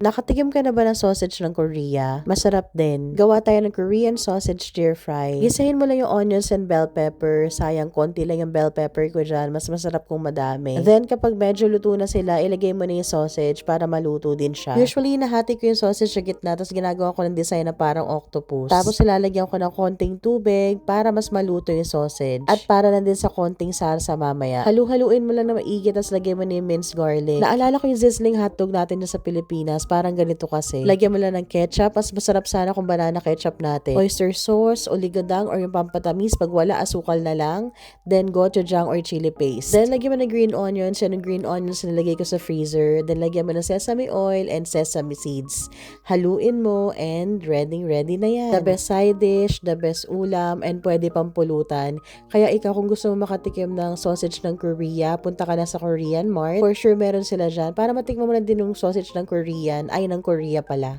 Nakatikim ka na ba ng sausage ng Korea? Masarap din. Gawa tayo ng Korean sausage stir fry. Gisahin mo lang yung onions and bell pepper. Sayang, konti lang yung bell pepper ko dyan. Mas masarap kung madami. Then, kapag medyo luto na sila, ilagay mo na yung sausage para maluto din siya. Usually, nahati ko yung sausage sa gitna, tapos ginagawa ko ng design na parang octopus. Tapos, ilalagyan ko ng konting tubig para mas maluto yung sausage. At para na din sa konting sarsa mamaya. Halu-haluin mo lang na maigi, tapos lagay mo na yung minced garlic. Naalala ko yung sizzling hotdog natin dyan sa Pilipinas. Parang ganito kasi. Lagyan mo lang ng ketchup. Mas masarap sana kung banana ketchup natin. Oyster sauce, oligodang, or yung pampatamis. Pag wala, asukal na lang. Then, gochujang or chili paste. Then, lagyan mo ng green onions. Yan yung green onions na nilagay ko sa freezer. Then, lagyan mo ng sesame oil and sesame seeds. Haluin mo and ready na yan. The best side dish, the best ulam, and pwede pang pulutan. Kaya ikaw, kung gusto mo makatikim ng sausage ng Korea, punta ka na sa Korean Mart. For sure, meron sila dyan. Para matikman mo na din yung sausage ng Korean, ay ng Korea pala.